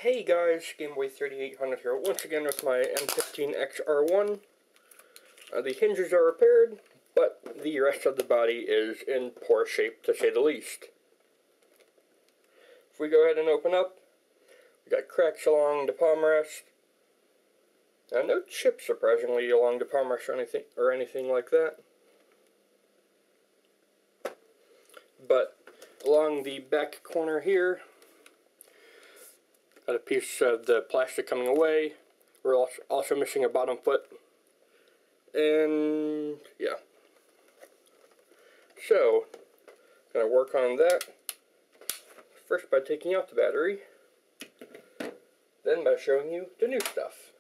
Hey guys, Gameboy3800 here, once again with my m15x-r1. The hinges are repaired, but the rest of the body is in poor shape, to say the least. If we go ahead and open up, we got cracks along the palm rest. No chips, surprisingly, along the palm rest or anything like that. But along the back corner here, got a piece of the plastic coming away. We're also missing a bottom foot. And yeah. So, gonna work on that. First by taking out the battery. Then by showing you the new stuff.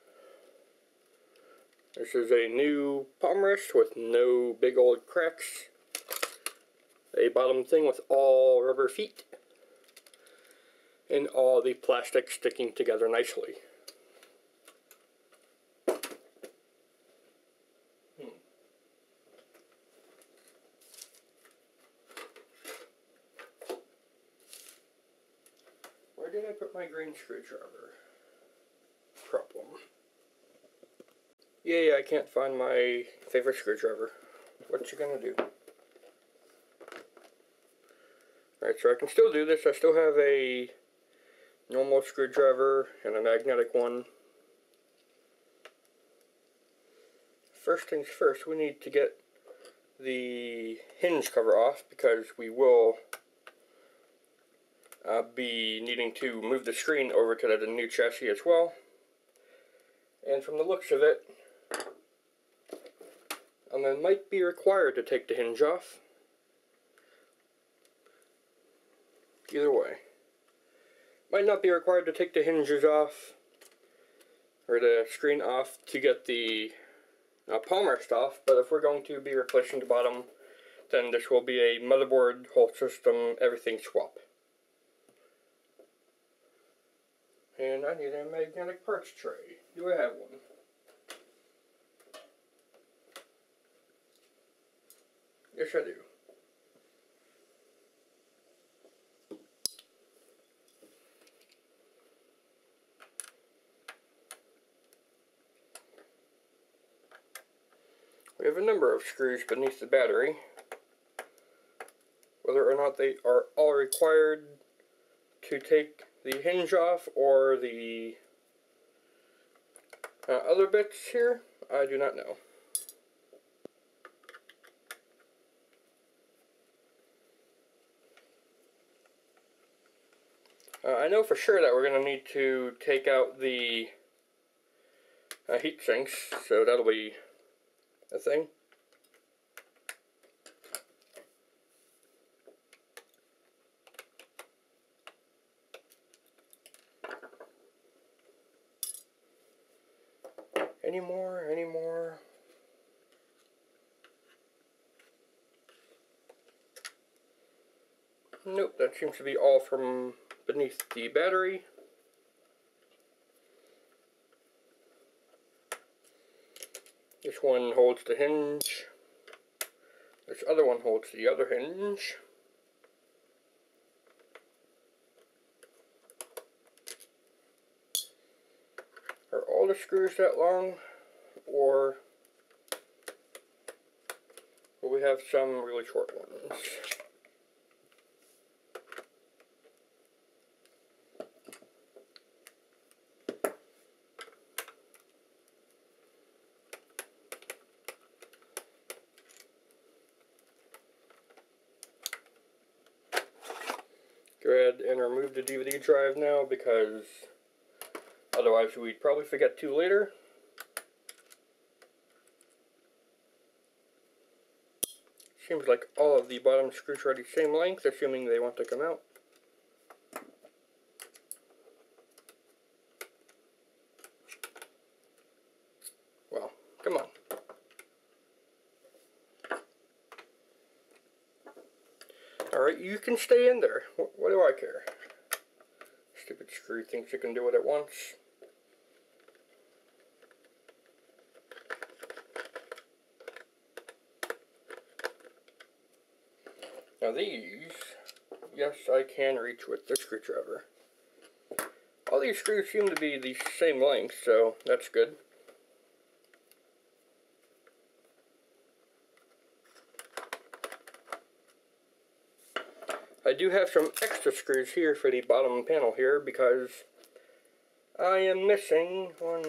This is a new palm rest with no big old cracks. A bottom thing with all rubber feet. And all the plastic sticking together nicely. Where did I put my green screwdriver? Problem. Yeah, I can't find my favorite screwdriver. What you gonna do? Alright, so I can still do this. I still have a normal screwdriver and a magnetic one. First things first, we need to get the hinge cover off because we will be needing to move the screen over to the new chassis as well. And from the looks of it, it might be required to take the hinge off. Either way. Might not be required to take the hinges off, or the screen off to get the palm rest off, but if we're going to be replacing the bottom, then this will be a motherboard, whole system, everything swap. And I need a magnetic parts tray. Do I have one? Yes, I do. We have a number of screws beneath the battery. Whether or not they are all required to take the hinge off or the other bits here, I do not know. I know for sure that we're going to need to take out the heat sinks, so that'll be a thing. Any more? Nope, that seems to be all from beneath the battery. This one holds the hinge. This other one holds the other hinge. Are all the screws that long, or will we have some really short ones? Go ahead and remove the DVD drive now, because otherwise we'd probably forget to later. Seems like all of the bottom screws are the same length, assuming they want to come out. Well, come on. Alright, you can stay in there. What do I care? Stupid screw thinks it can do it at once. Now these, yes, I can reach with the screwdriver. all these screws seem to be the same length, so that's good. I do have some extra screws here for the bottom panel here because I am missing 4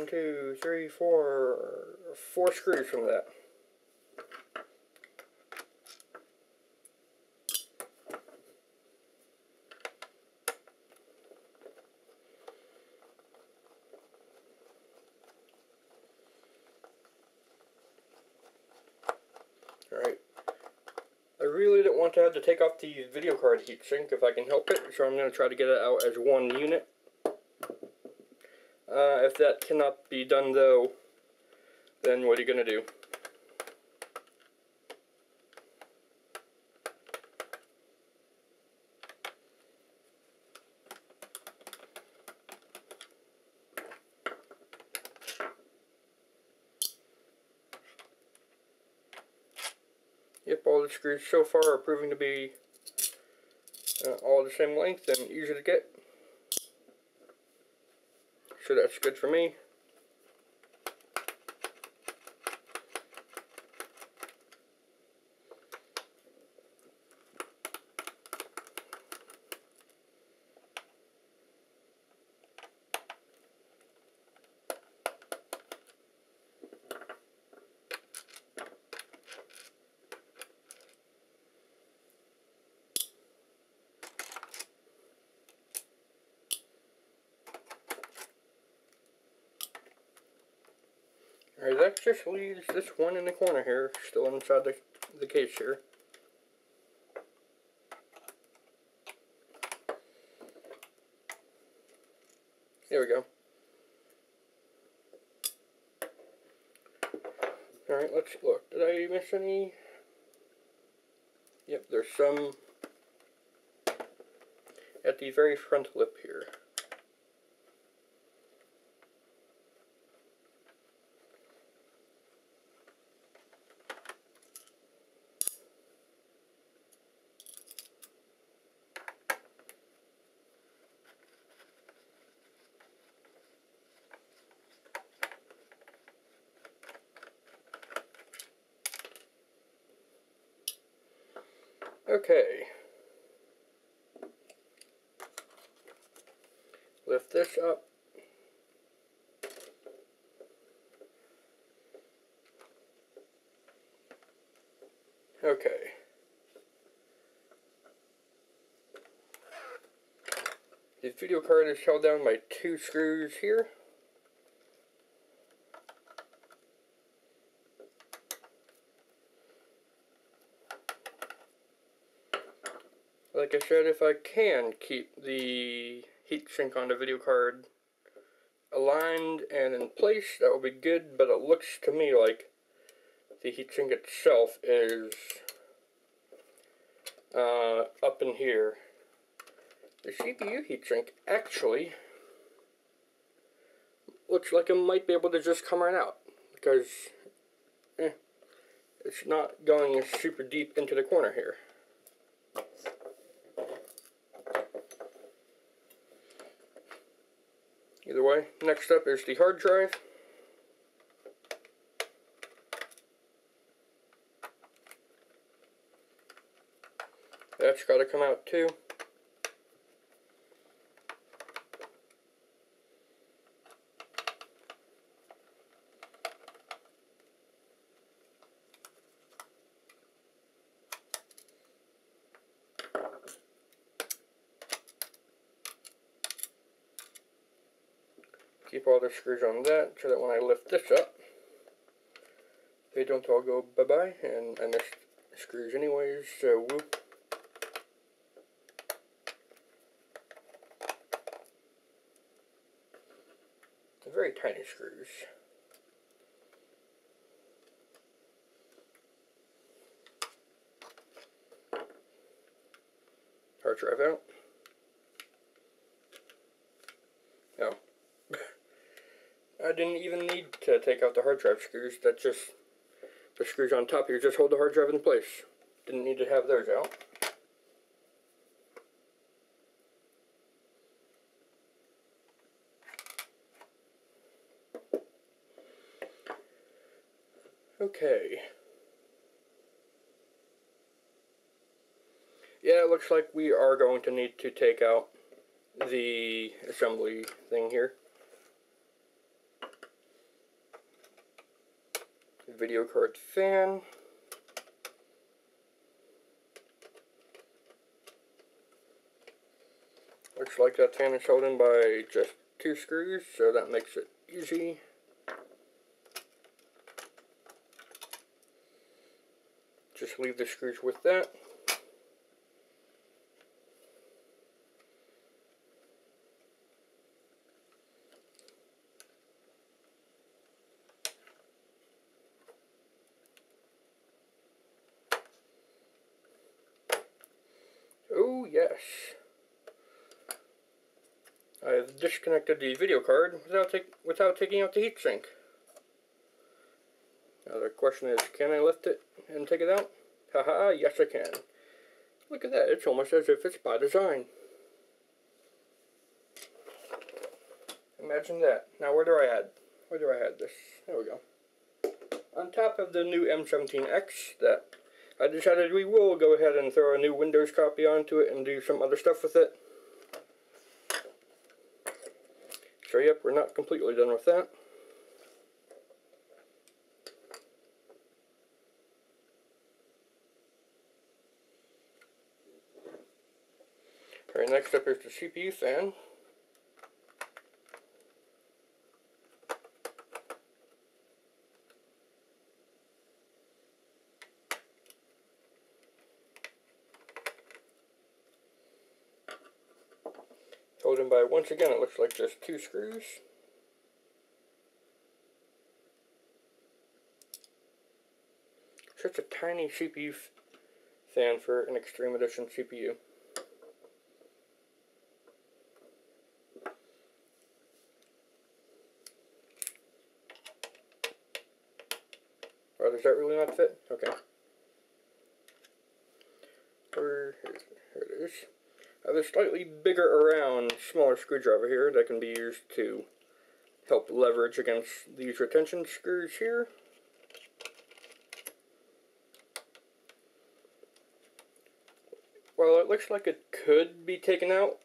screws from that. Alright. I really don't want to have to take off the video card heatsink if I can help it, so I'm going to try to get it out as one unit. If that cannot be done though, then what are you going to do? Yep, all the screws so far are proving to be all the same length and easy to get. So that's good for me. Alright, that just leaves this one in the corner here, still inside the case here. There we go. Alright, let's look. Did I miss any? Yep, there's some at the very front lip here. Okay. Lift this up. Okay. The video card is held down by 2 screws here. Like I said, if I can keep the heatsink on the video card aligned and in place, that will be good, but it looks to me like the heatsink itself is up in here. The CPU heatsink actually looks like it might be able to just come right out, because it's not going super deep into the corner here. Either way, next up is the hard drive. That's got to come out too. Keep all the screws on that so that when I lift this up, they don't all go bye-bye, and I missed screws anyways, so whoop. They're very tiny screws. Hard drive out. Oh. I didn't even need to take out the hard drive screws. That's just the screws on top here. Just hold the hard drive in place. Didn't need to have those out. Okay. Yeah, it looks like we are going to need to take out the assembly thing here. The video card fan. Looks like that fan is held in by just 2 screws, so that makes it easy. Just leave the screws with that. Oh yes. I have disconnected the video card without taking out the heatsink. Now the question is, can I lift it and take it out? Haha, yes I can. Look at that, it's almost as if it's by design. Imagine that. Now where do I add this? There we go. On top of the new M15X that I decided we will go ahead and throw a new Windows copy onto it and do some other stuff with it. So yep, we're not completely done with that. Alright, next up is the CPU fan. Held in by, once again, it looks like just 2 screws. Such a tiny CPU fan for an Extreme Edition CPU. Oh, does that really not fit? Okay. Here it is. I have a slightly bigger around, smaller screwdriver here that can be used to help leverage against these retention screws here. Well, it looks like it could be taken out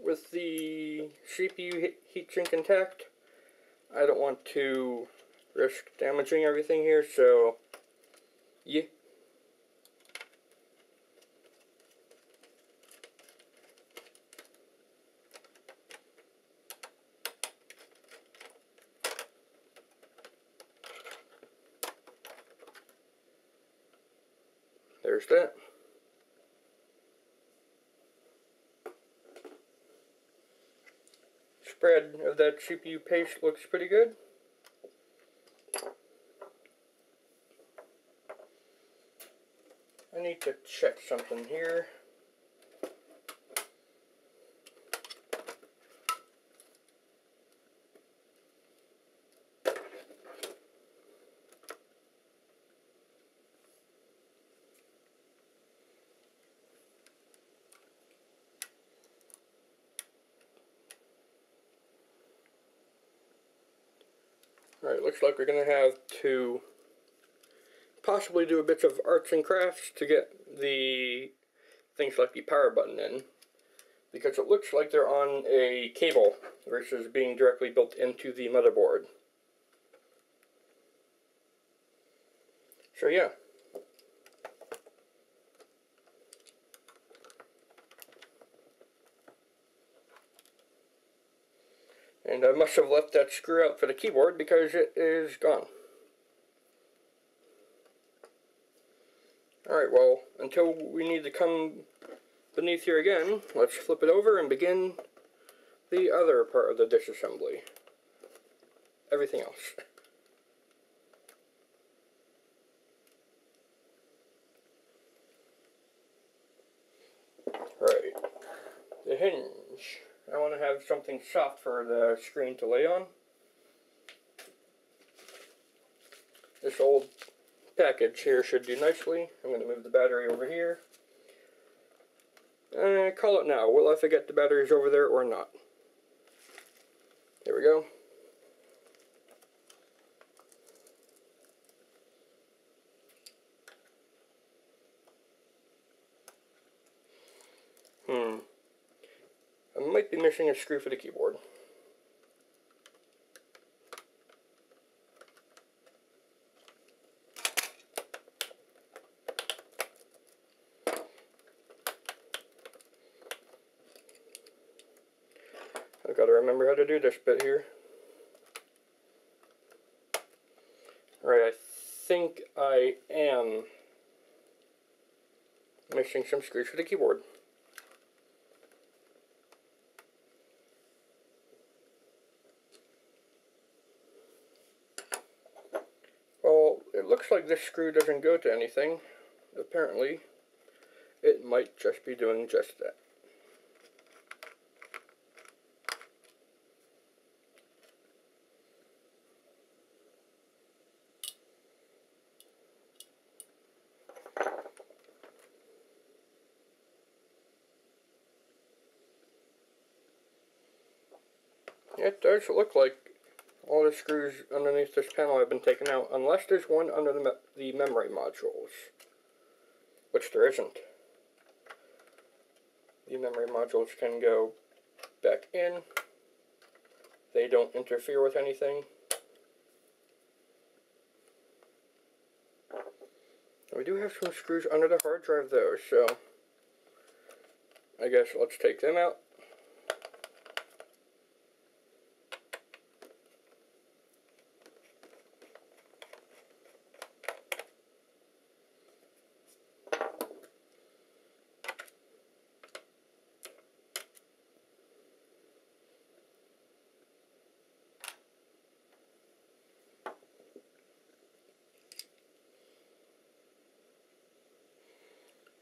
with the CPU heatsink intact. I don't want to risk damaging everything here, so yeah. There's that. Spread of that CPU paste looks pretty good. I need to check something here. Alright, looks like we're going to have to possibly do a bit of arts and crafts to get the things like the power button in, because it looks like they're on a cable versus being directly built into the motherboard. So yeah. And I must have left that screw out for the keyboard because it is gone. Alright, well, until we need to come beneath here again, let's flip it over and begin the other part of the disassembly. Everything else. Alright, the hinge. I want to have something soft for the screen to lay on. This old package here should do nicely. I'm going to move the battery over here. Call it now. Will I forget the batteries over there or not? There we go. missing a screw for the keyboard. I've got to remember how to do this bit here. Alright, I think I am missing some screws for the keyboard. Well, it looks like this screw doesn't go to anything. Apparently, it might just be doing just that. It does look like all the screws underneath this panel have been taken out, unless there's one under the memory modules, which there isn't. The memory modules can go back in. They don't interfere with anything. We do have some screws under the hard drive though, so I guess let's take them out.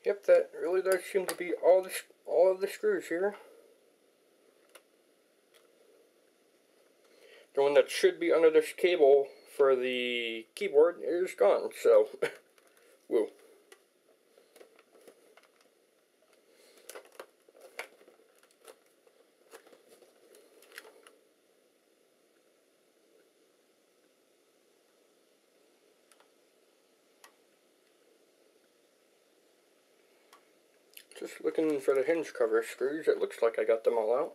Yep, that really does seem to be all of the screws here. The one that should be under this cable for the keyboard is gone, so woo. Just looking for the hinge cover screws. It looks like I got them all out.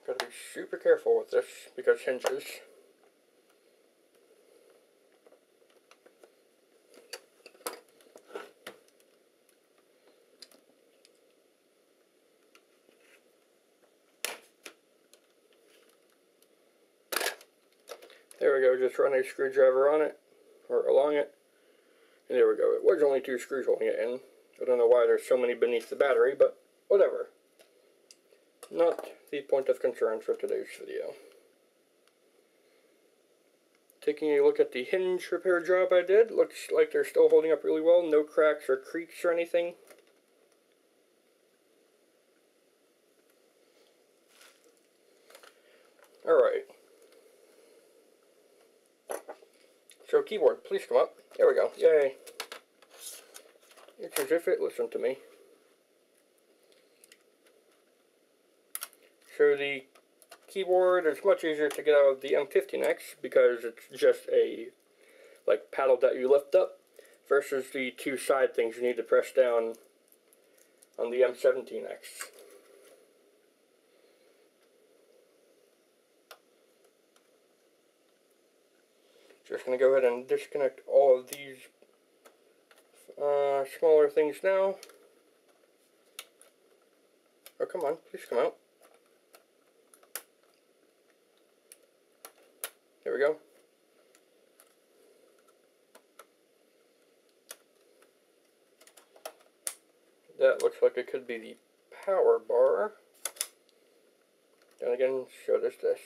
Gotta be super careful with this because hinges. There we go, just run a screwdriver on it, or along it, and there we go. It was only 2 screws holding it in. I don't know why there's so many beneath the battery, but whatever. Not the point of concern for today's video. Taking a look at the hinge repair job I did, looks like they're still holding up really well, no cracks or creaks or anything. Alright. So keyboard, please come up. There we go. Yay. It's as if it listened to me. So the keyboard is much easier to get out of the M15X because it's just a paddle that you lift up versus the 2 side things you need to press down on the M17X. Just going to go ahead and disconnect all of these smaller things now. Oh, come on, please come out. There we go. That looks like it could be the power bar. Then again, so does this.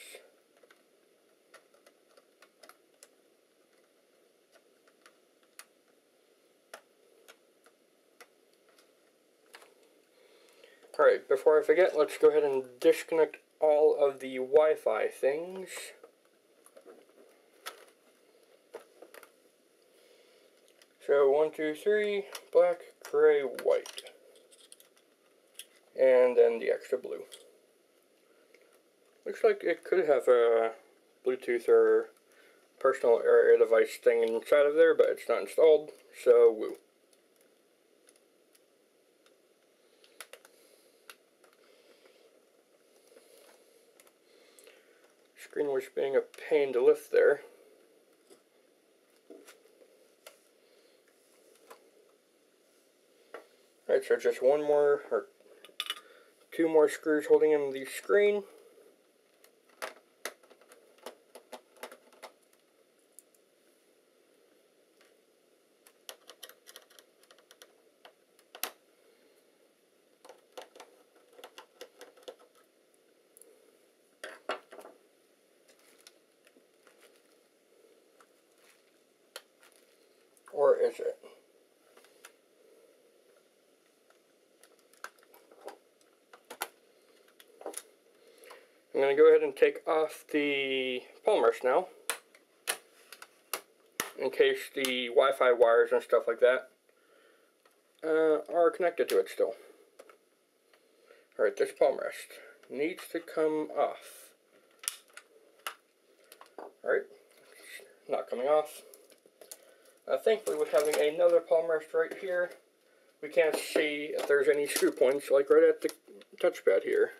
Alright, before I forget, let's go ahead and disconnect all of the Wi-Fi things. So 1, 2, 3, black, gray, white. And then the extra blue. Looks like it could have a Bluetooth or personal area device thing inside of there, but it's not installed, so woo. Screen was being a pain to lift there. Alright, so just one more, or two more screws holding in the screen. Or is it? I'm going to go ahead and take off the polymers now, in case the Wi-Fi wires and stuff like that are connected to it still. Alright, this palm rest needs to come off. Alright, not coming off. Thankfully, with having another palm rest right here, we can't see if there's any screw points, like right at the touchpad here.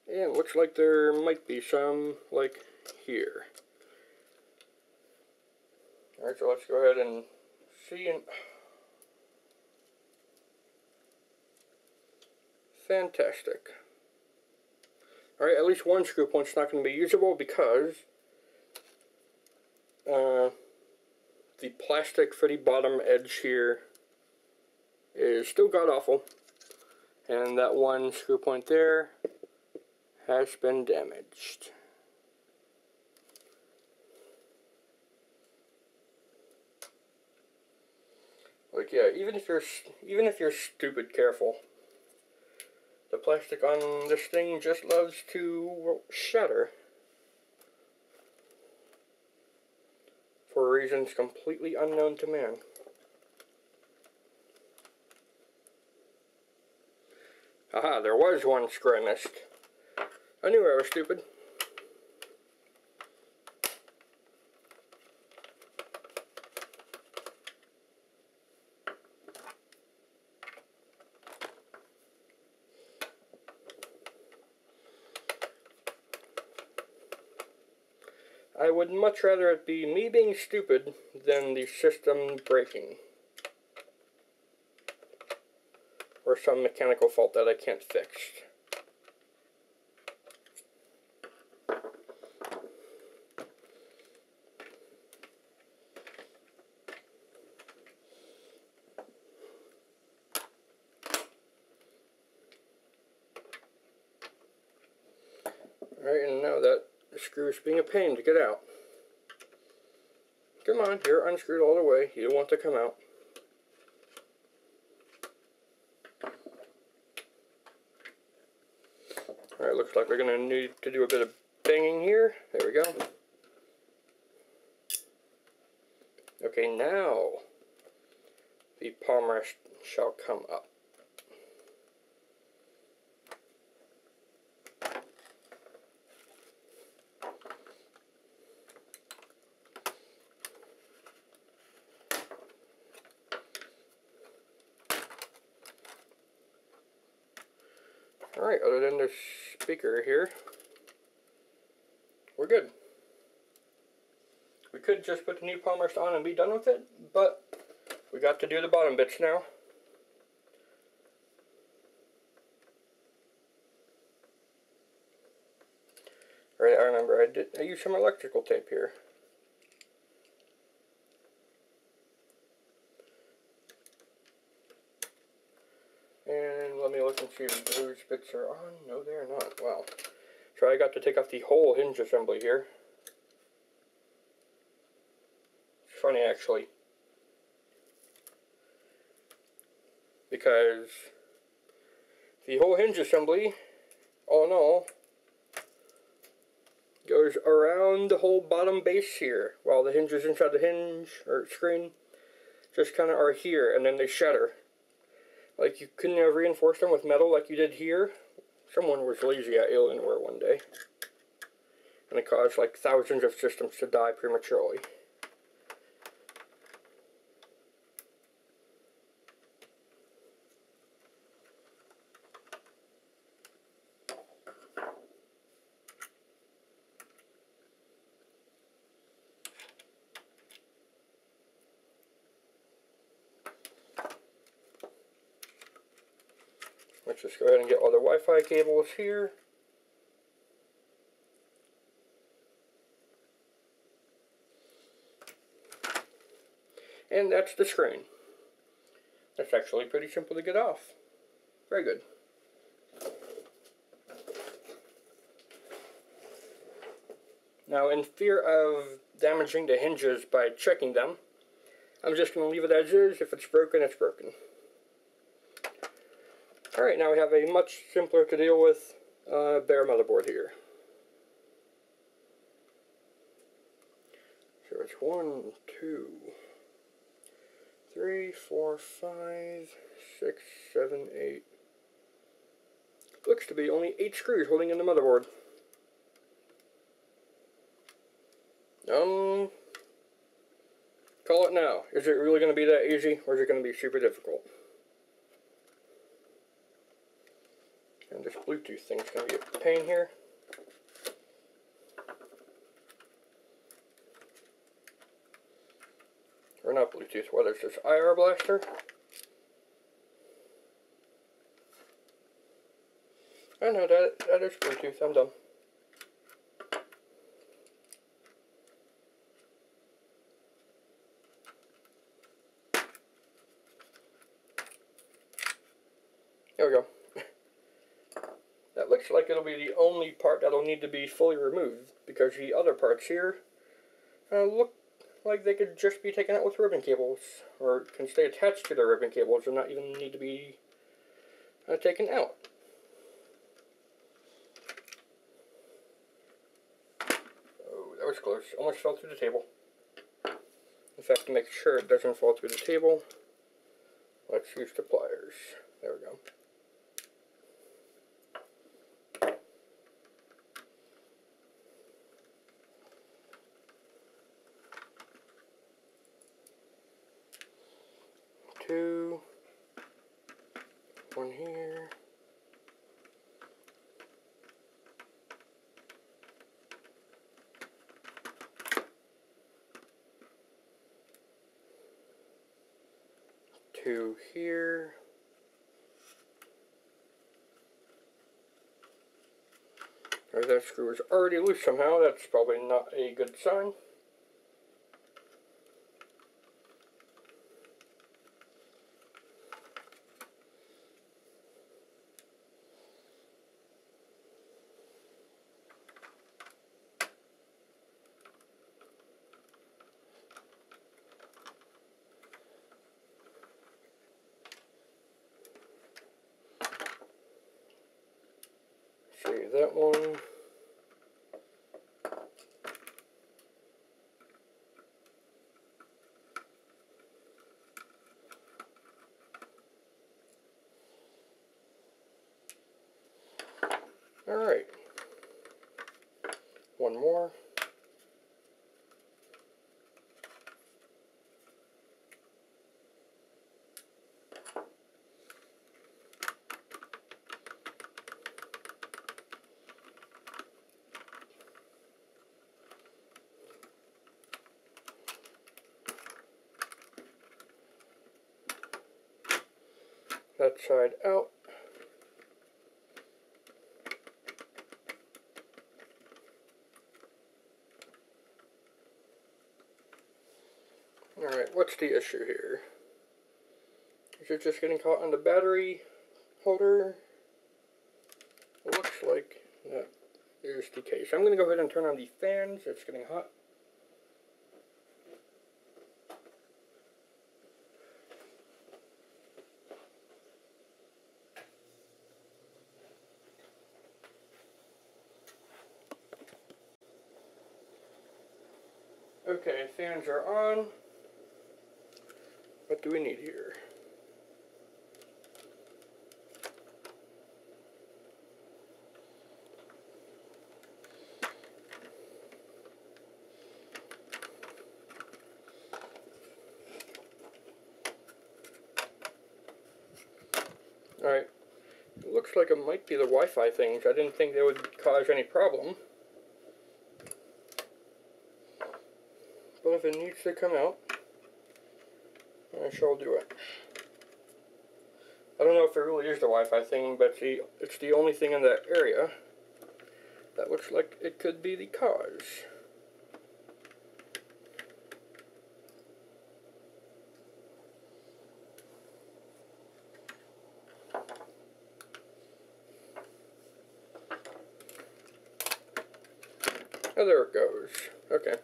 And it looks like there might be some, like here. Alright, so let's go ahead and see. And fantastic. Alright, at least one screw point's not going to be usable because the plastic for the bottom edge here is still god-awful. And that one screw point there has been damaged. Like, yeah, even if you're stupid careful, the plastic on this thing just loves to shatter for reasons completely unknown to man. Aha, there was one screw I missed. I knew I was stupid. I would much rather it be me being stupid than the system breaking. Or some mechanical fault that I can't fix. Alright, and now that screw is being a pain to get out. Come on, you're unscrewed all the way. You don't want to come out. Alright, looks like we're going to need to do a bit of banging here. There we go. Okay, now the palm rest shall come up. Alright, other than this speaker here, we're good. We could just put the new palm rest on and be done with it, but we got to do the bottom bits now. Alright, I remember I used some electrical tape here. And let me look and see if those bits are on. No, they're not. Wow. So I got to take off the whole hinge assembly here. It's funny, actually. Because the whole hinge assembly, all in all, goes around the whole bottom base here, while the hinges inside the hinge, or screen, just kind of are here, and then they shatter. Like, you couldn't have reinforced them with metal like you did here. Someone was lazy at Alienware one day. and it caused like thousands of systems to die prematurely. Let's just go ahead and get all the Wi-Fi cables here. And that's the screen. That's actually pretty simple to get off. Very good. Now, in fear of damaging the hinges by checking them, I'm just going to leave it as is. If it's broken, it's broken. Alright, now we have a much simpler to deal with bare motherboard here. So it's 1, 2, 3, 4, 5, 6, 7, 8. Looks to be only 8 screws holding in the motherboard. Call it now. Is it really going to be that easy, or is it going to be super difficult? And this Bluetooth thing's going to be a pain here. Or not Bluetooth, what is this, IR blaster? I know that is Bluetooth, I'm dumb. There we go. That looks like it'll be the only part that'll need to be fully removed, because the other parts here look like they could just be taken out with ribbon cables, or can stay attached to the ribbon cables and not even need to be taken out. Oh, that was close. Almost fell through the table. In fact, to make sure it doesn't fall through the table, let's use the pliers. There we go. Two, one here, two here, or that screw is already loose somehow. That's probably not a good sign. See that one. Alright. One more. That side out. Alright, what's the issue here? Is it just getting caught on the battery holder? It looks like that is the case. I'm going to go ahead and turn on the fans. It's getting hot. Okay, fans are on. What do we need here? looks like it might be the Wi-Fi things. I didn't think they would cause any problem. But if it needs to come out, I shall do it. I don't know if it really is the Wi-Fi thing, but it's the only thing in that area that looks like it could be the cause. Oh, there it goes. Okay.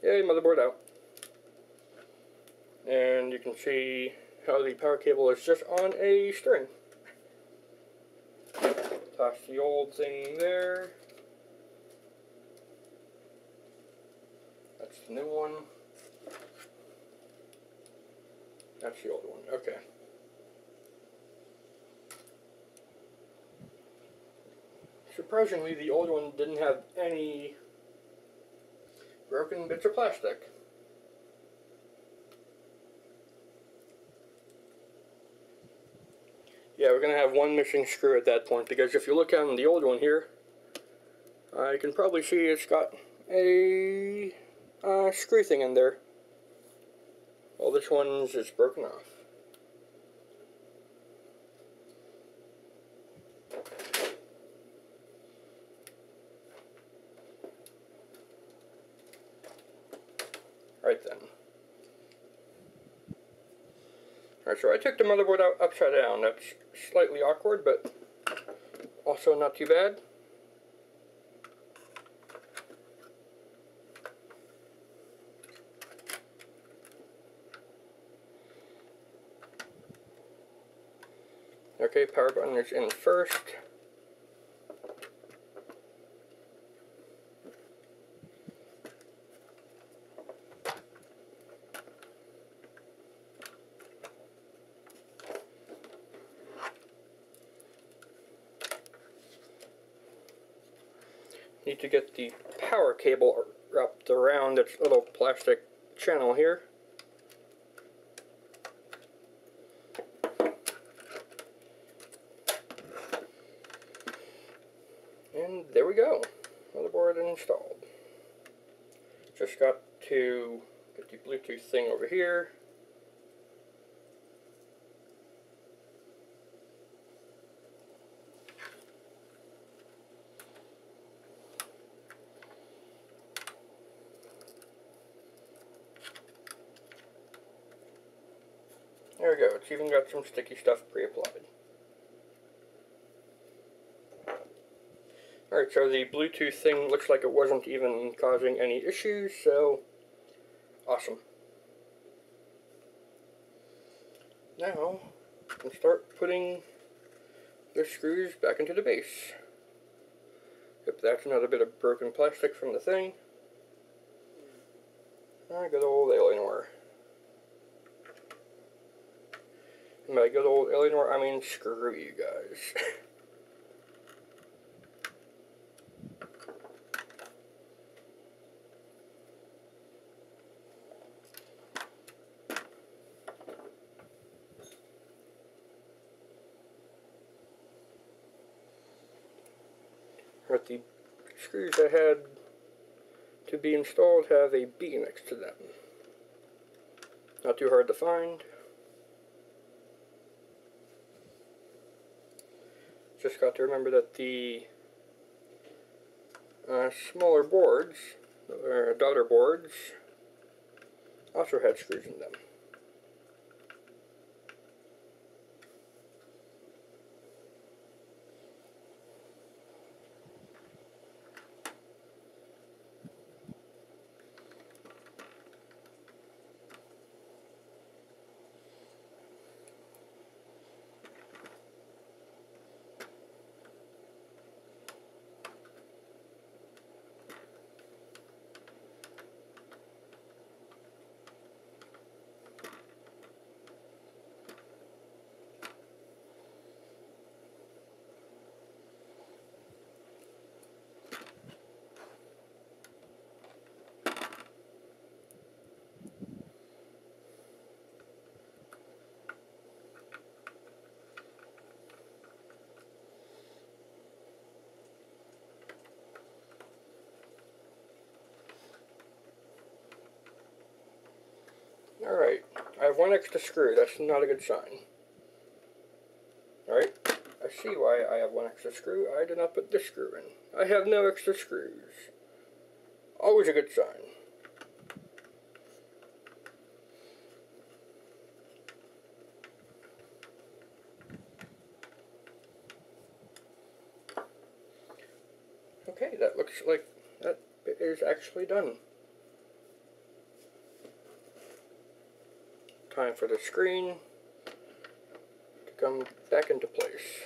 Yay, motherboard out. And you can see how the power cable is just on a string. Toss the old thing there. That's the new one. That's the old one. Okay. Surprisingly, the old one didn't have any broken bits of plastic. Yeah, we're going to have one missing screw at that point, because if you look on the old one here, I can probably see it's got a screw thing in there. Well, this one's just broken off. Right then. Alright, so I took the motherboard out upside down. That's slightly awkward, but also not too bad. Okay, power button is in first. Need to get the power cable wrapped around its little plastic channel here. And there we go. Motherboard installed. Just got to get the Bluetooth thing over here. There we go, it's even got some sticky stuff pre-applied. Alright, so the Bluetooth thing looks like it wasn't even causing any issues, so awesome. Now, we can start putting the screws back into the base. Yep, that's another bit of broken plastic from the thing. Good old Alienware. And by good old Alienware, I mean screw you guys. But the screws that had to be installed have a B next to them. Not too hard to find. Just got to remember that the smaller boards, or daughter boards, also had screws in them. Alright, I have one extra screw. That's not a good sign. Alright, I see why I have one extra screw. I did not put this screw in. I have no extra screws. Always a good sign. Okay, that looks like that bit is actually done. Time for the screen to come back into place.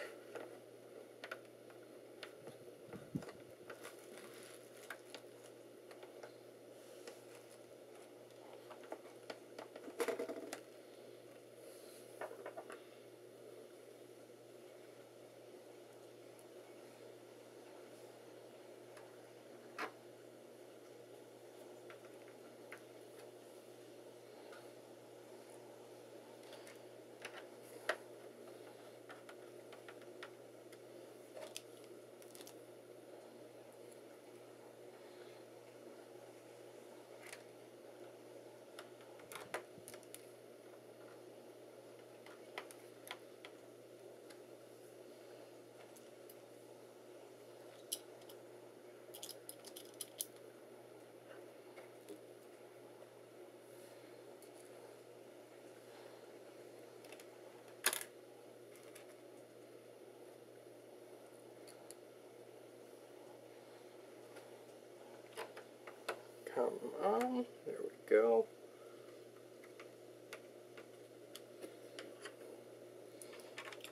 Come on, there we go.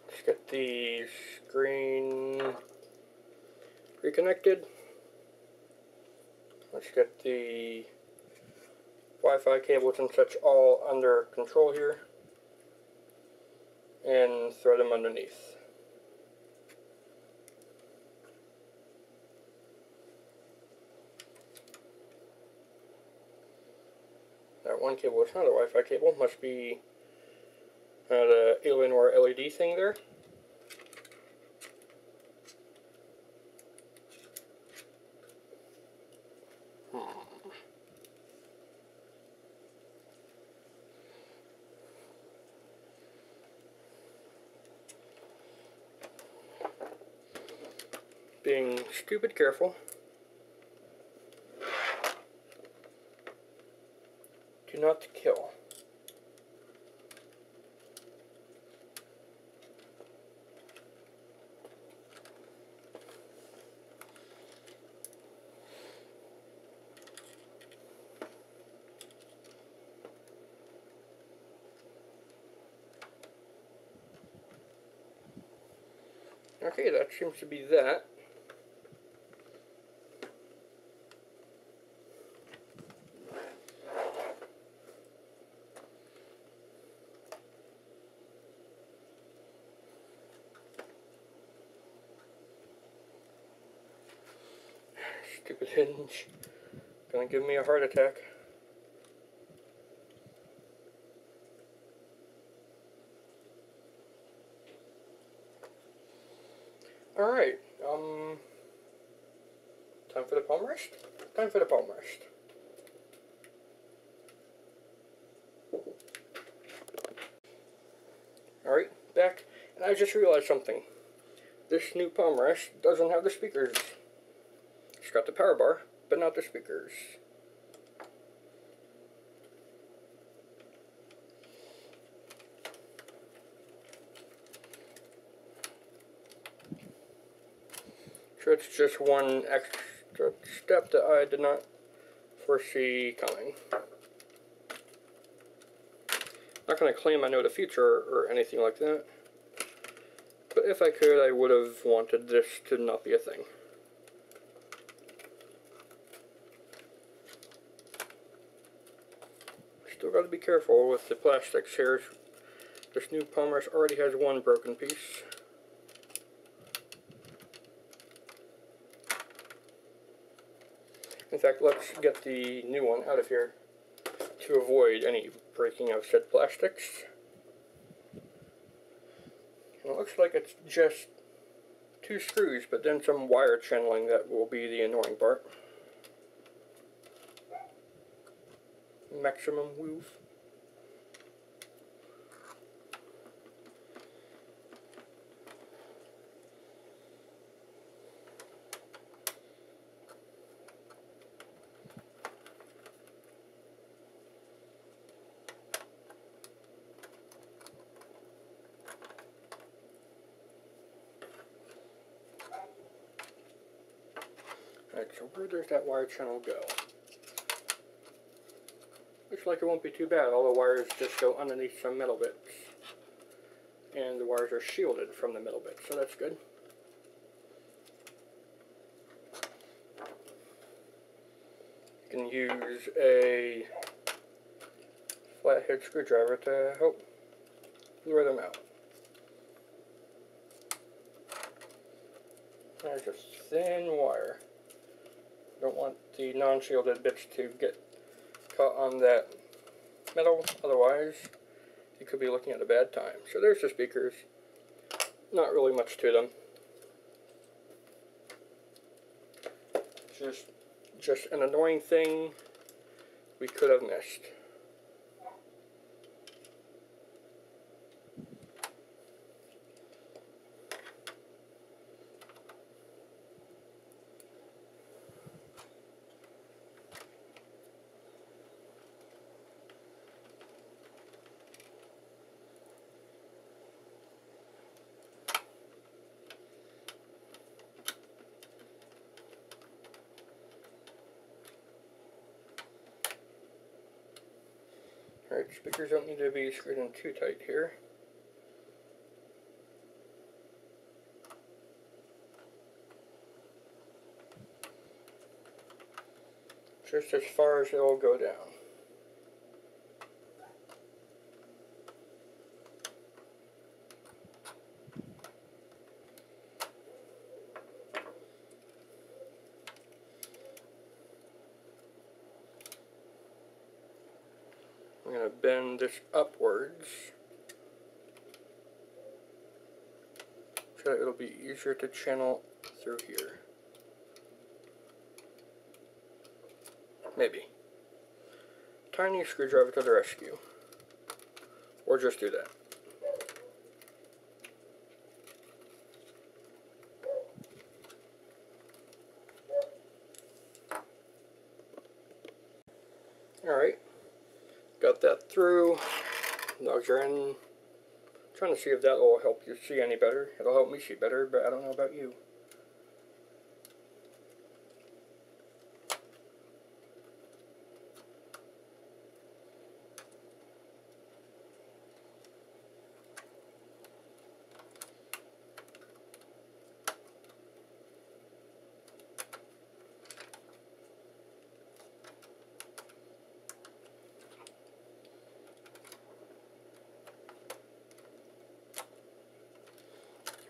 Let's get the screen reconnected. Let's get the Wi-Fi cables and such all under control here and thread them underneath. That one cable is not a Wi-Fi cable, must be the Alienware LED thing there. Being stupid careful. Do not kill. Okay, that seems to be that. Stupid hinge. Gonna give me a heart attack. Alright, time for the palm rest? Time for the palm rest. Alright, back, and I just realized something. This new palm rest doesn't have the speakers. It's got the power bar, but not the speakers. So it's just one extra step that I did not foresee coming. Not going to claim I know the future or anything like that, but if I could, I would have wanted this to not be a thing. Still got to be careful with the plastics here. This new palm rest already has one broken piece. In fact, let's get the new one out of here to avoid any breaking of said plastics. And it looks like it's just 2 screws, but then some wire channeling that will be the annoying part. Maximum move. where does that wire channel go? Looks like it won't be too bad. All the wires just go underneath some metal bits. And the wires are shielded from the metal bits, so that's good. You can use a flathead screwdriver to help lure them out. There's a thin wire. Don't want the non-shielded bits to get caught on that metal, otherwise you could be looking at a bad time. So there's the speakers. Not really much to them. Just an annoying thing we could have missed. Alright, speakers don't need to be screwed in too tight here. Just as far as it will go down. I'm going to bend this upwards so that it'll be easier to channel through here. Maybe. Tiny screwdriver to the rescue. Or just do that. Alright. Got that through. Logs are in. Trying to see if that will help you see any better. It'll help me see better, but I don't know about you.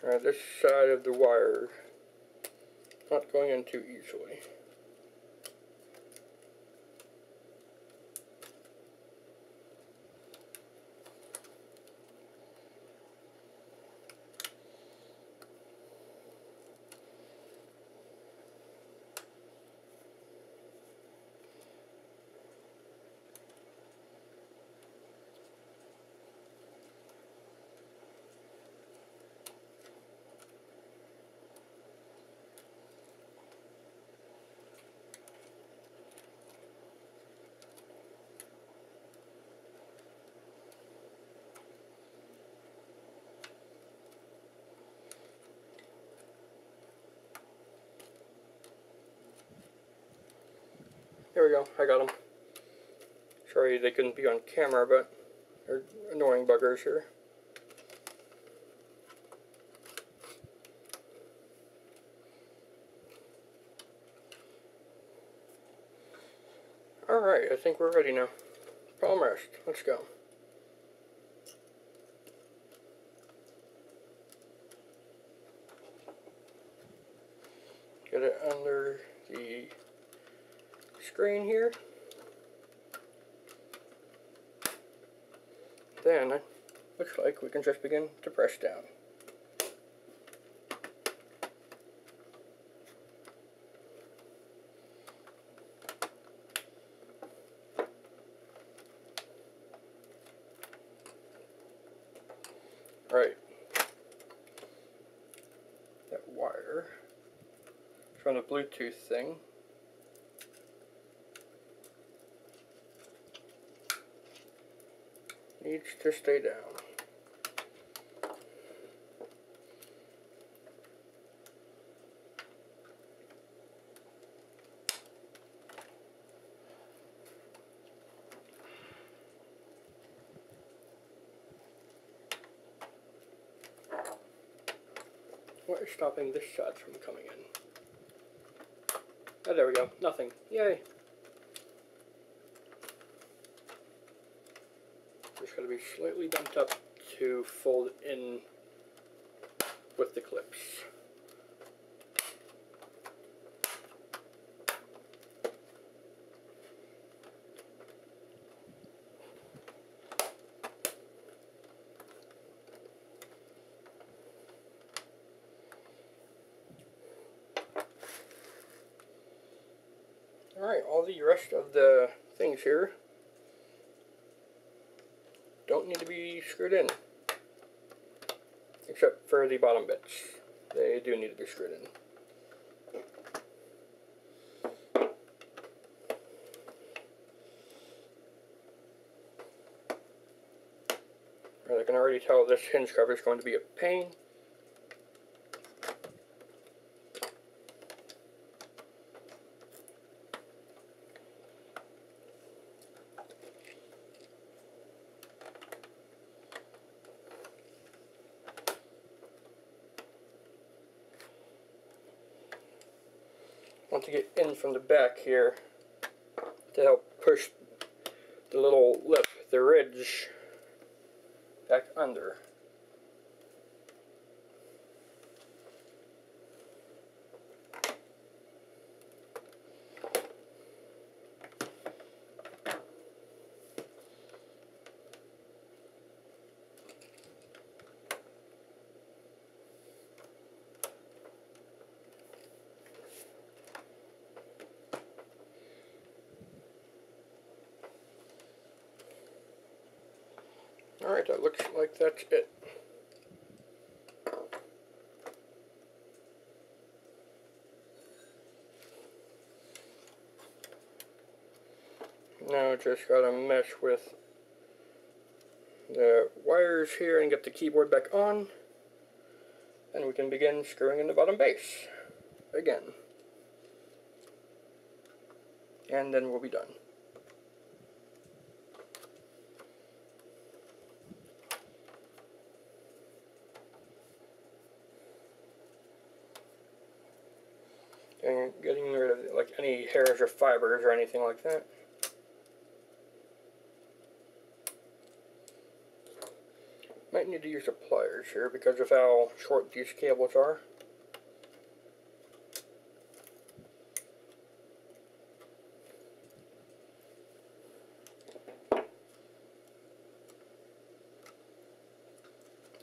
Alright, this side of the wire not going in too easily. There we go, I got them. Sorry they couldn't be on camera, but they're annoying buggers here. Alright, I think we're ready now. Palm rest, let's go. Get it under the screen here. Then, looks like we can just begin to press down. Right. That wire from the Bluetooth thing. Needs to stay down. What is stopping this side from coming in? Oh, there we go. Nothing. Yay. Just got to be slightly bent up to fold in with the clips. Alright, all the rest of the things here don't need to be screwed in, except for the bottom bits. They do need to be screwed in. I can already tell this hinge cover is going to be a pain. Want to get in from the back here to help push the little lip, the ridge, back under. Alright, that looks like that's it. Now just gotta mesh with the wires here and get the keyboard back on, and we can begin screwing in the bottom base again. And then we'll be done. And getting rid of like any hairs or fibers or anything like that. Might need to use the pliers here because of how short these cables are.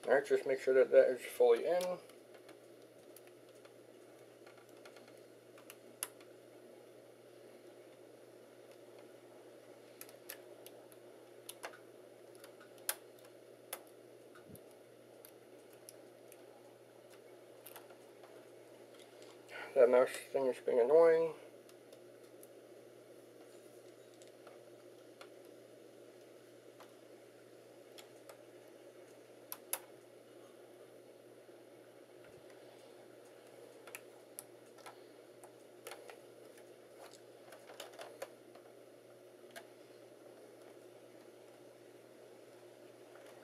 Alright, just make sure that that is fully in. That mouse thing is being annoying.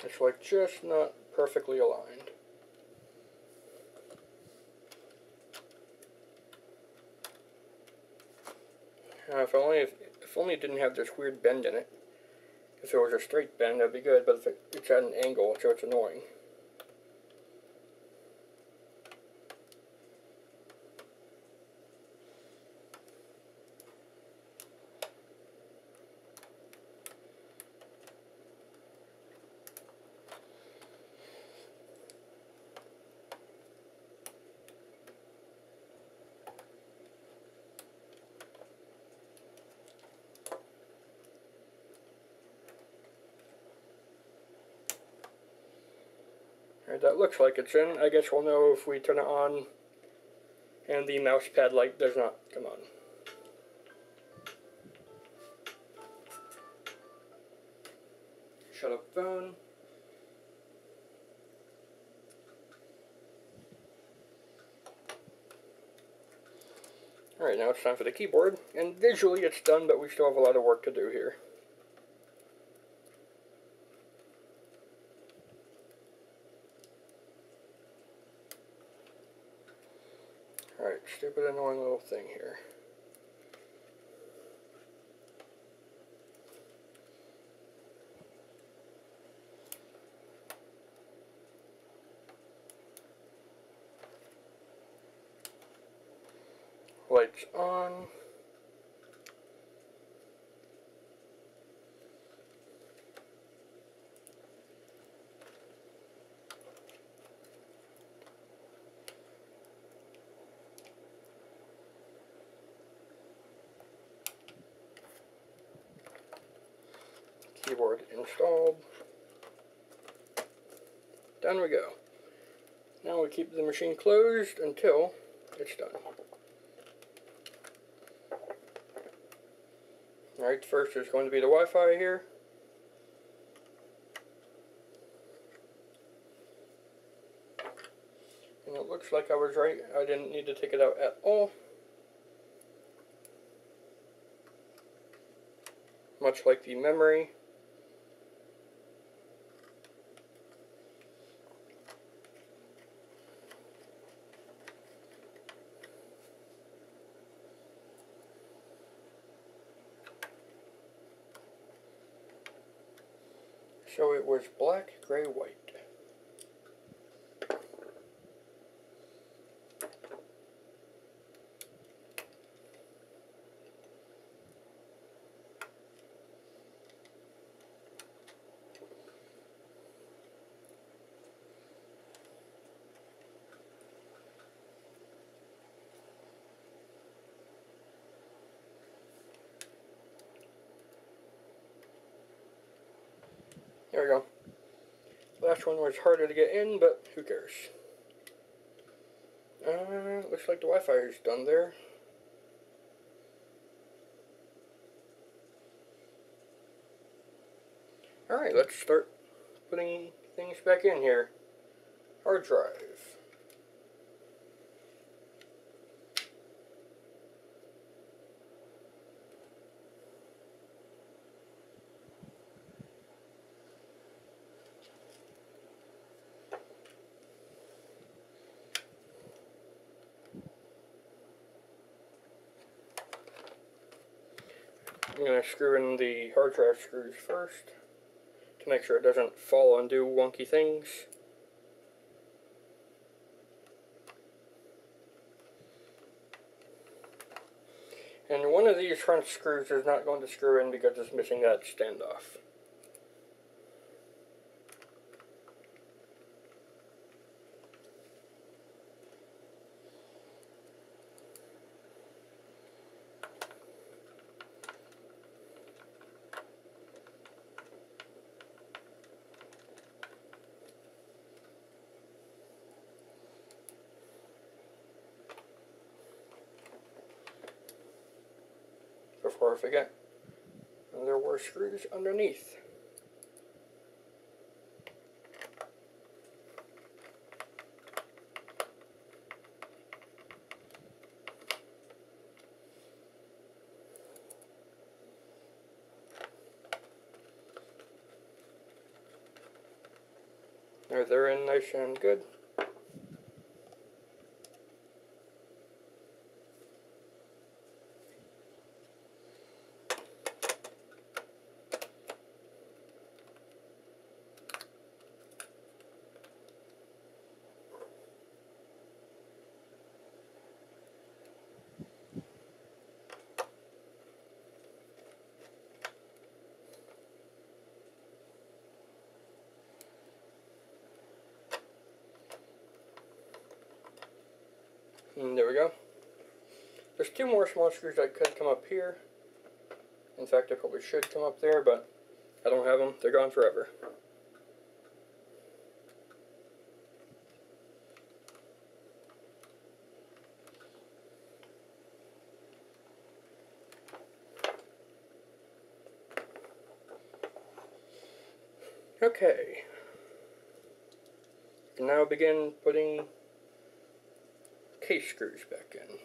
It's like just not perfectly aligned. If only it didn't have this weird bend in it. If it was a straight bend, that'd be good, but it's at an angle, so it's annoying. Alright, that looks like it's in. I guess we'll know if we turn it on and the mouse pad light does not come on. Shut up phone. Alright, now it's time for the keyboard. And visually it's done, but we still have a lot of work to do here. Alright, stupid annoying little thing here. Lights on. Keyboard installed. Done we go. Now we keep the machine closed until it's done. Alright, first there's going to be the Wi-Fi here. And it looks like I was right. I didn't need to take it out at all. Much like the memory. So it was black, gray, white. There we go. Last one was harder to get in, but who cares? Looks like the Wi-Fi is done there. Alright, let's start putting things back in here. Hard drive. I'm going to screw in the hard drive screws first to make sure it doesn't fall and do wonky things. And one of these front screws is not going to screw in because it's missing that standoff. Before I forget, there were screws underneath. They're in nice and good. And there we go. There's two more small screws that could come up here. In fact, they probably should come up there, but I don't have them. They're gone forever. Okay. Now begin putting case screws back in.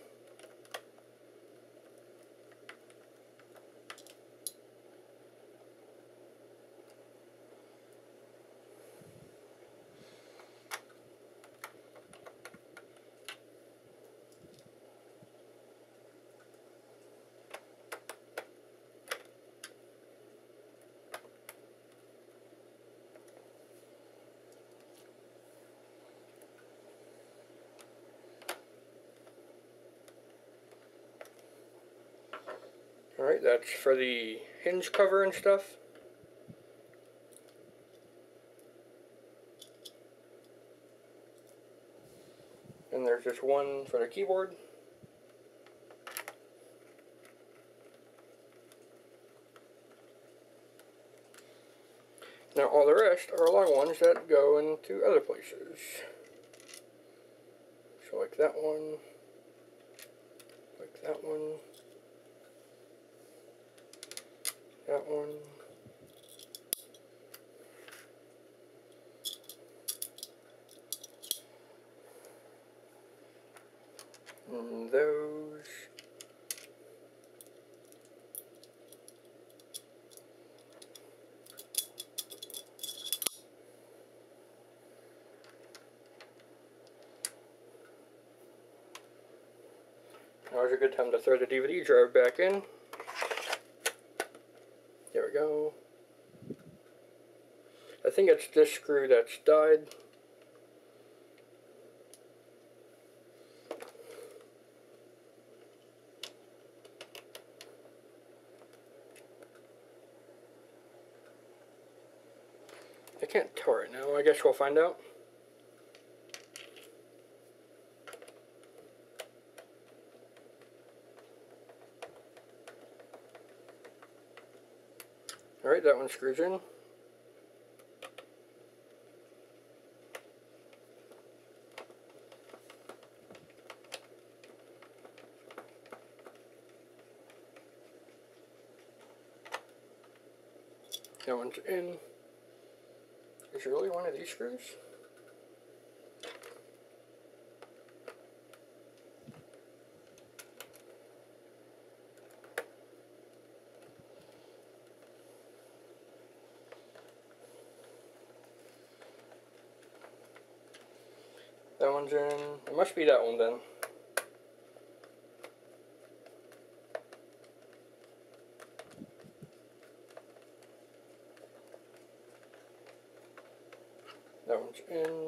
Alright, that's for the hinge cover and stuff. And there's just one for the keyboard. Now all the rest are long ones that go into other places. So like that one, like that one, that one, and those. Now's a good time to throw the DVD drive back in. There we go. I think it's this screw that's died. I can't tell right now. I guess we'll find out. Alright, that one screws in. That one's in. Is it really one of these screws? That one's in. It must be that one then. That one's in.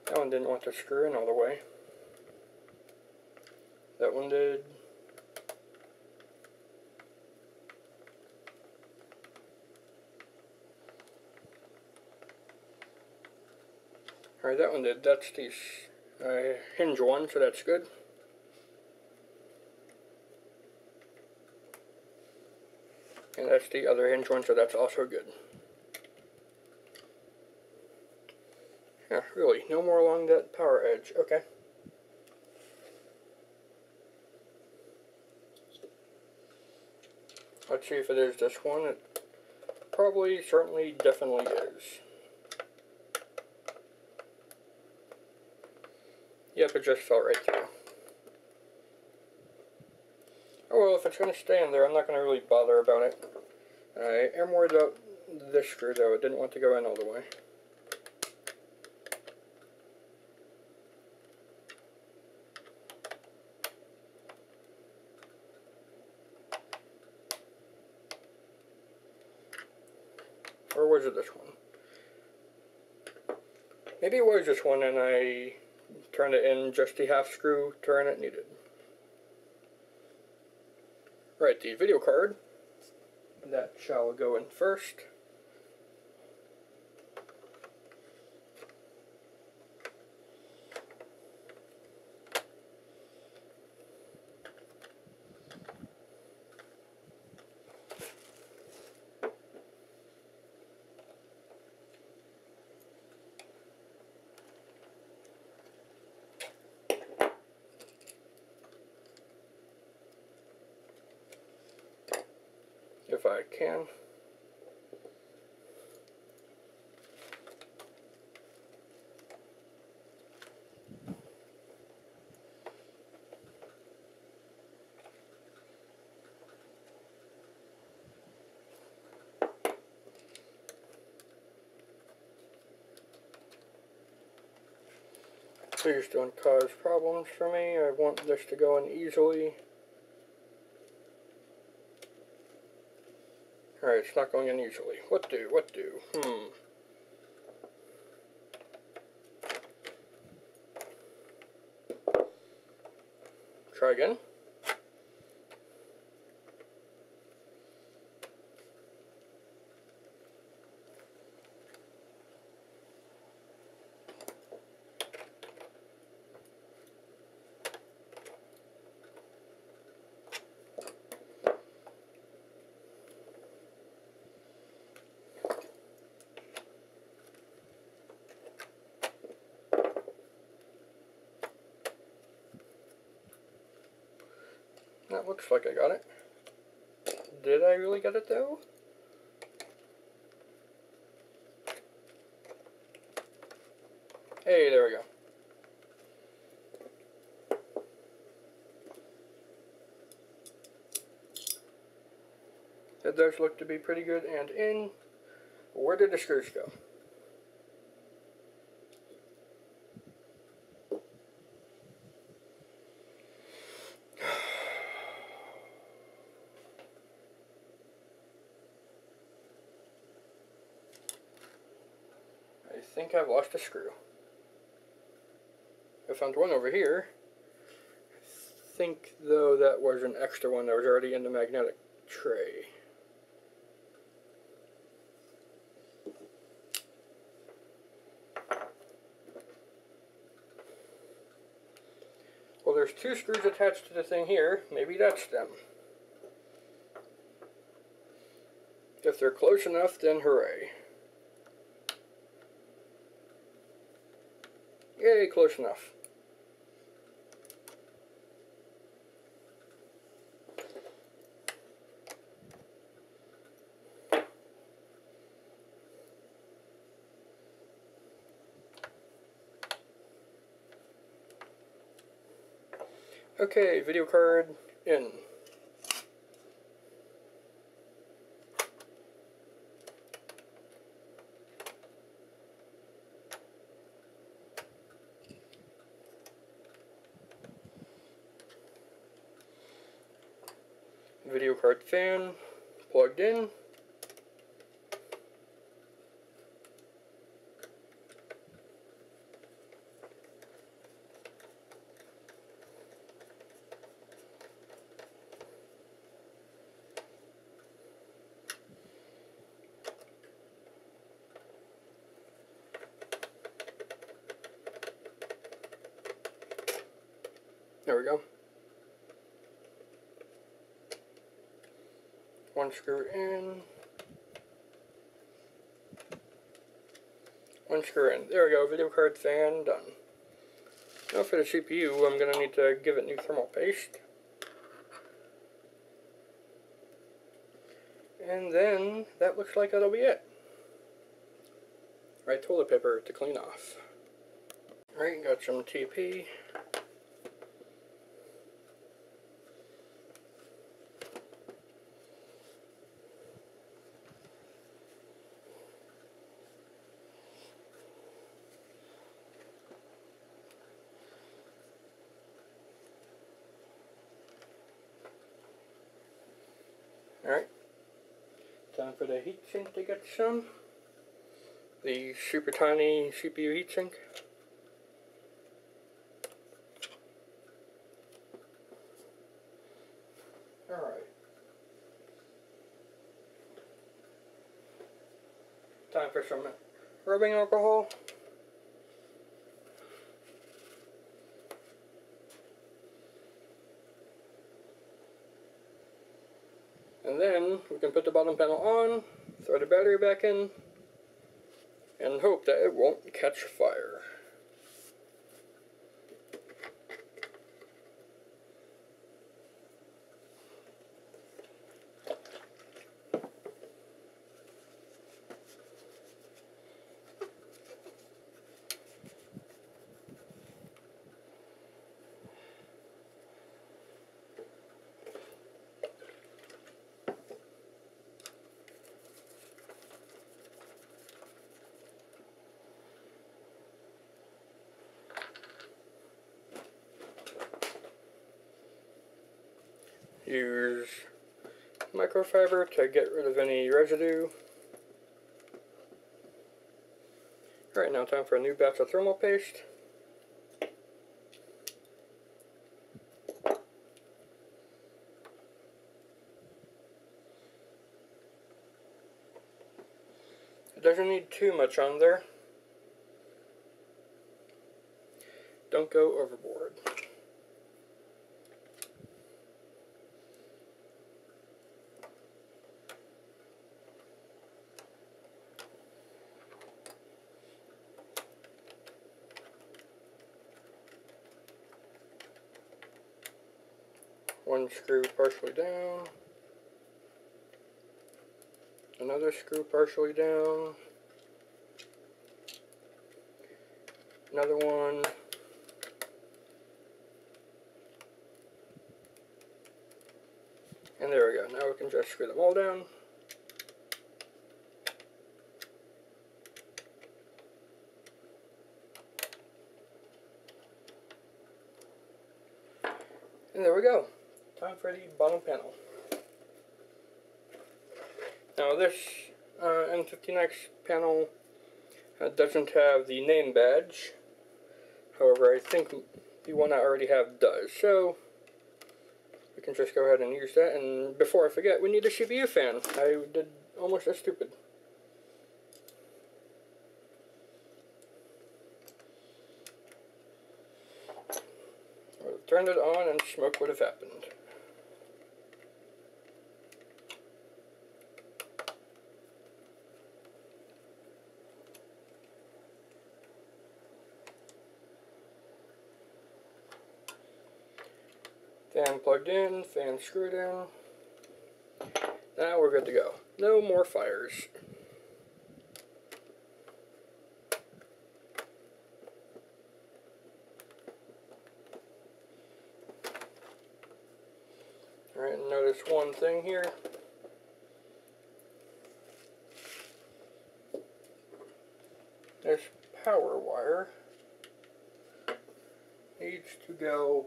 That one didn't want to screw in all the way. That one did. Alright, that one did. That's the hinge one, so that's good. And that's the other hinge one, so that's also good. Yeah, really, no more along that power edge. Okay. Let's see if it is this one. It probably, certainly, definitely is. Yep, it just fell right through. Oh well, if it's going to stay in there, I'm not going to really bother about it. I am worried about this screw though. It didn't want to go in all the way. Or was it this one? Maybe it was this one and I turned it in just the half screw turn it needed. Right, the video card. That shall go in first. If I can. Please don't cause problems for me. I want this to go in easily. Alright, it's not going in easily. What do? Try again. That looks like I got it. Did I really get it though? Hey, there we go. That does look to be pretty good and in. Where did the screws go? I think I've lost a screw. I found one over here. I think though that was an extra one that was already in the magnetic tray. Well, there's two screws attached to the thing here. Maybe that's them. If they're close enough, then hooray. Yay, close enough. Okay, video card in. Video card fan plugged in. There we go. One screw in. One screw in. There we go. Video card fan done. Now for the CPU, I'm going to need to give it new thermal paste. And then that looks like that'll be it. Right, toilet paper to clean off. Alright, got some TP. Alright, time for the heatsink to get some. The super tiny CPU heatsink. Alright. Time for some rubbing alcohol. And then we can put the bottom panel on, throw the battery back in, and hope that it won't catch fire. use microfiber to get rid of any residue. Alright, now time for a new batch of thermal paste. It doesn't need too much on there. Don't go overboard. One screw partially down. Another screw partially down. Another one. And there we go. Now we can just screw them all down. And there we go. Time for the bottom panel. Now this M15X panel doesn't have the name badge. However, I think the one I already have does. So we can just go ahead and use that. And before I forget, we need a CPU fan. I did almost as stupid. I would have turned it on and smoke would have happened. Fan plugged in, fan screwed in. Now we're good to go. No more fires. Alright, notice one thing here. This power wire needs to go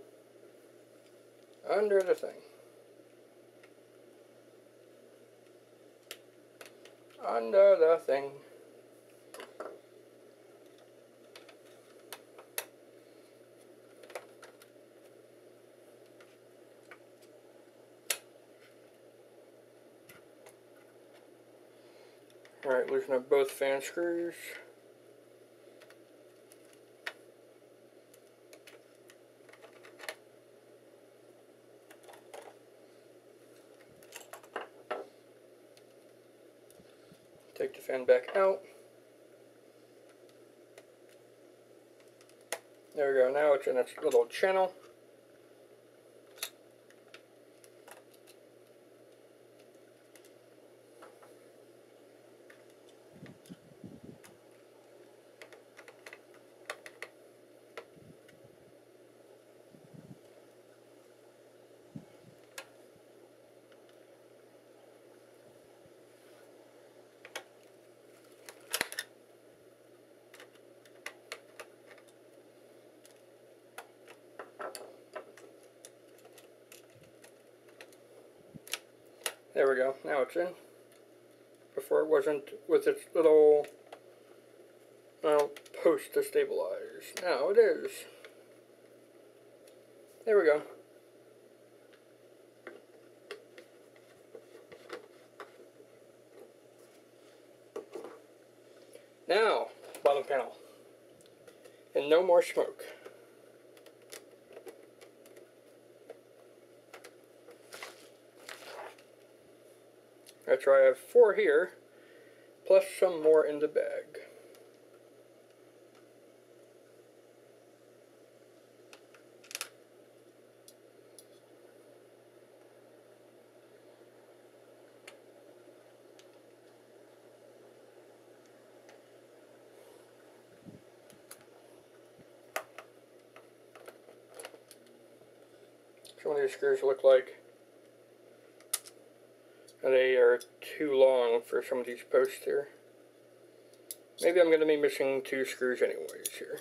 under the thing. Under the thing. Alright, loosen up both fan screws. Take the fan back out. There we go, now it's in its little channel. There we go, now it's in. Before it wasn't, with its little post to stabilize. Now it is. There we go. Now, bottom panel. And no more smoke. That's right, I have 4 here, plus some more in the bag. Some of these screws look like they are too long for some of these posts here. Maybe I'm going to be missing 2 screws anyways here.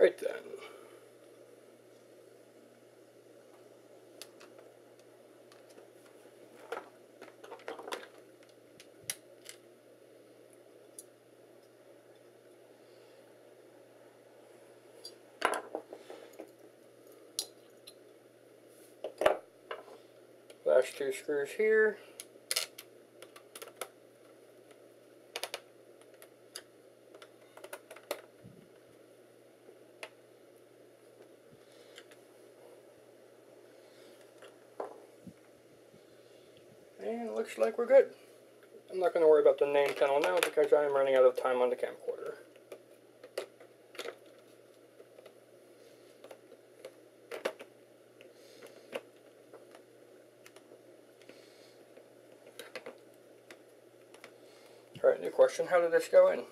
Right then. Last two screws here. And it looks like we're good. I'm not going to worry about the name panel now because I am running out of time on the camcorder. Alright, new question. How did this go in?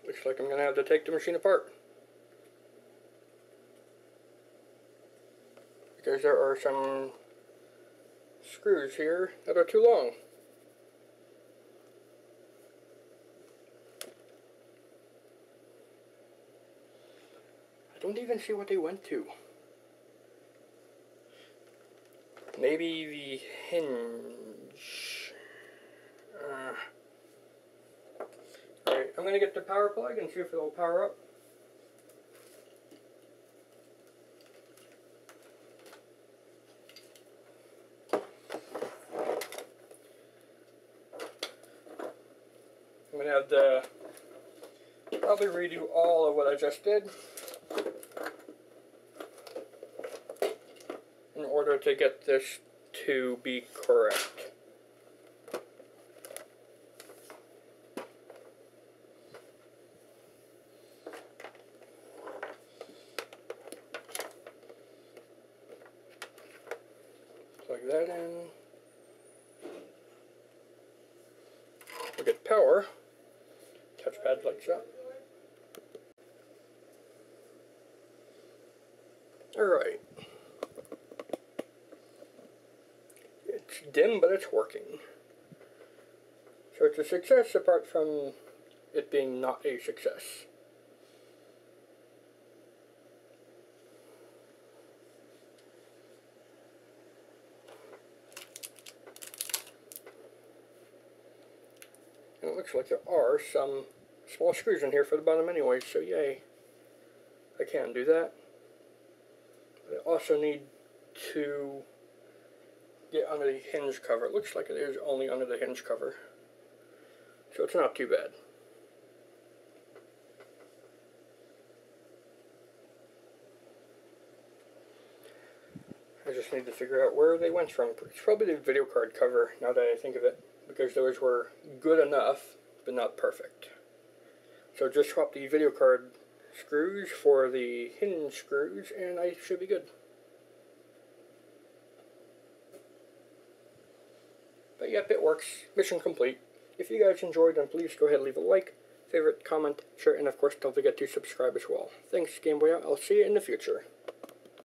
Looks like I'm going to have to take the machine apart. Because there are some screws here that are too long. I don't even see what they went to. Maybe the hinge. Alright, I'm going to get the power plug and see if it'll power up. I'm going to have to probably redo all of what I just did in order to get this to be correct. Plug that in. We'll get power. Touchpad lights up. Alright. It's dim, but it's working. So it's a success apart from it being not a success. And it looks like there are some small screws in here for the bottom anyway, so yay. I can do that. But I also need to get under the hinge cover. It looks like it is only under the hinge cover. So it's not too bad. I just need to figure out where they went from. It's probably the video card cover, now that I think of it, because those were good enough, but not perfect. So just swap the video card screws for the hinge screws, and I should be good. But yep, it works. Mission complete. If you guys enjoyed, then please go ahead and leave a like, favorite, comment, share, and of course don't forget to subscribe as well. Thanks, Game Boy. I'll see you in the future.